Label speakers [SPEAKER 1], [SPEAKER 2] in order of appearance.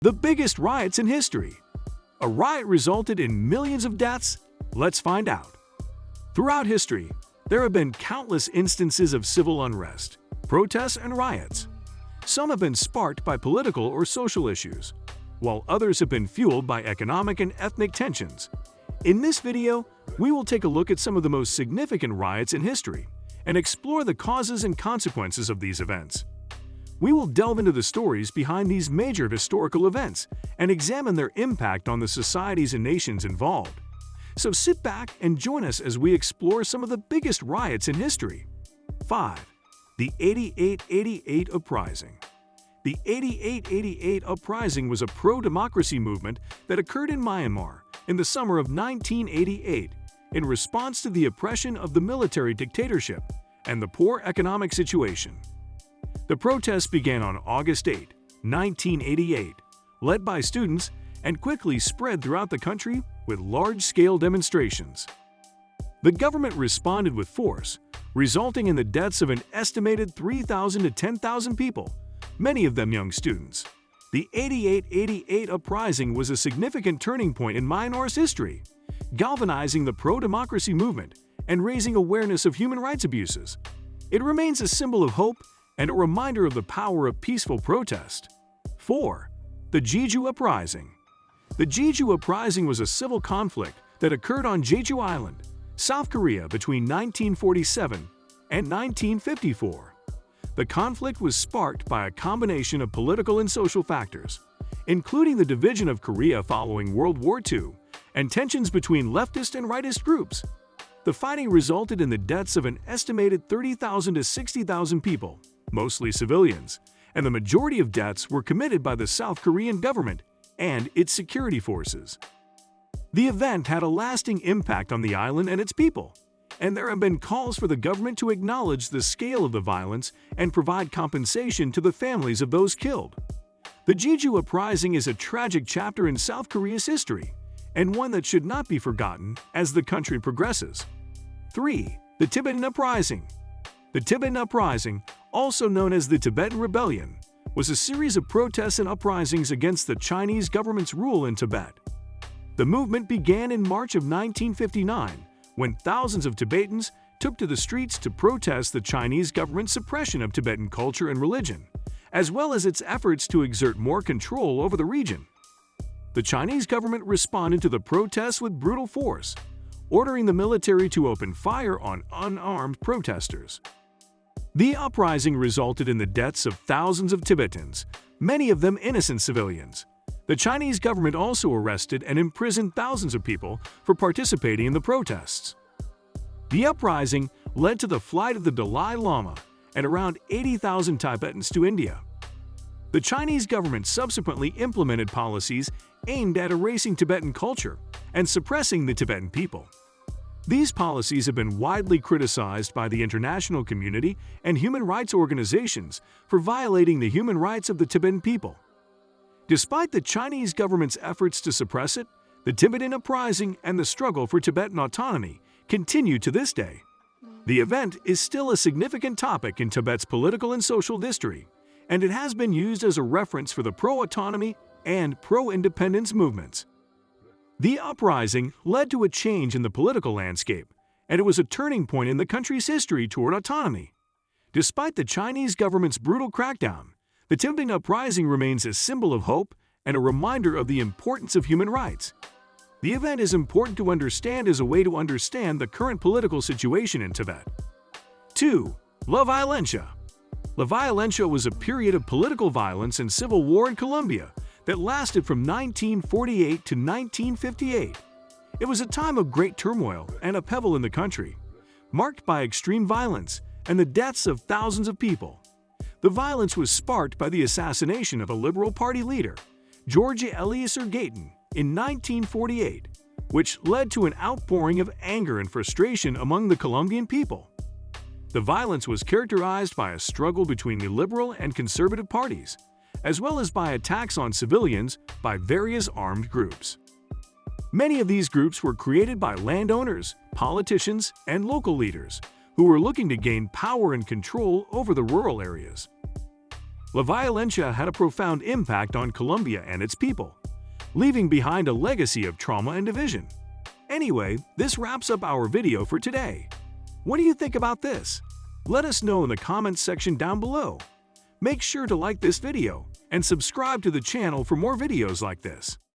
[SPEAKER 1] The biggest riots in history. A riot resulted in millions of deaths? Let's find out. Throughout history, there have been countless instances of civil unrest, protests, and riots. Some have been sparked by political or social issues, while others have been fueled by economic and ethnic tensions. In this video, we will take a look at some of the most significant riots in history and explore the causes and consequences of these events. We will delve into the stories behind these major historical events and examine their impact on the societies and nations involved. So sit back and join us as we explore some of the biggest riots in history. 5. The 8888 Uprising. The 8888 Uprising was a pro-democracy movement that occurred in Myanmar in the summer of 1988 in response to the oppression of the military dictatorship and the poor economic situation. The protests began on August 8, 1988, led by students, and quickly spread throughout the country with large-scale demonstrations. The government responded with force, resulting in the deaths of an estimated 3,000 to 10,000 people, many of them young students. The 8888 Uprising was a significant turning point in Myanmar's history, galvanizing the pro-democracy movement and raising awareness of human rights abuses. It remains a symbol of hope and a reminder of the power of peaceful protest. 4. The Jeju Uprising. The Jeju Uprising was a civil conflict that occurred on Jeju Island, South Korea between 1947 and 1954. The conflict was sparked by a combination of political and social factors, including the division of Korea following World War II and tensions between leftist and rightist groups. The fighting resulted in the deaths of an estimated 30,000 to 60,000 people, mostly civilians, and the majority of deaths were committed by the South Korean government and its security forces. The event had a lasting impact on the island and its people, and there have been calls for the government to acknowledge the scale of the violence and provide compensation to the families of those killed. The Jeju Uprising is a tragic chapter in South Korea's history, and one that should not be forgotten as the country progresses. 3. The Tibetan Uprising. The Tibetan Uprising, also known as the Tibetan Rebellion, was a series of protests and uprisings against the Chinese government's rule in Tibet. The movement began in March of 1959 when thousands of Tibetans took to the streets to protest the Chinese government's suppression of Tibetan culture and religion, as well as its efforts to exert more control over the region. The Chinese government responded to the protests with brutal force, ordering the military to open fire on unarmed protesters. The uprising resulted in the deaths of thousands of Tibetans, many of them innocent civilians. The Chinese government also arrested and imprisoned thousands of people for participating in the protests. The uprising led to the flight of the Dalai Lama and around 80,000 Tibetans to India. The Chinese government subsequently implemented policies aimed at erasing Tibetan culture and suppressing the Tibetan people. These policies have been widely criticized by the international community and human rights organizations for violating the human rights of the Tibetan people. Despite the Chinese government's efforts to suppress it, the Tibetan Uprising and the struggle for Tibetan autonomy continue to this day. The event is still a significant topic in Tibet's political and social history, and it has been used as a reference for the pro-autonomy and pro-independence movements. The uprising led to a change in the political landscape, and it was a turning point in the country's history toward autonomy. Despite the Chinese government's brutal crackdown, the Tibetan Uprising remains a symbol of hope and a reminder of the importance of human rights. The event is important to understand as a way to understand the current political situation in Tibet. 2. La Violencia. La Violencia was a period of political violence and civil war in Colombia that lasted from 1948 to 1958. It was a time of great turmoil and upheaval in the country, marked by extreme violence and the deaths of thousands of people. The violence was sparked by the assassination of a Liberal Party leader, Jorge Eliezer Gaitán, in 1948, which led to an outpouring of anger and frustration among the Colombian people. The violence was characterized by a struggle between the liberal and conservative parties, as well as by attacks on civilians by various armed groups. Many of these groups were created by landowners, politicians, and local leaders who were looking to gain power and control over the rural areas. La Violencia had a profound impact on Colombia and its people, leaving behind a legacy of trauma and division. Anyway, this wraps up our video for today. What do you think about this? Let us know in the comments section down below. Make sure to like this video and subscribe to the channel for more videos like this.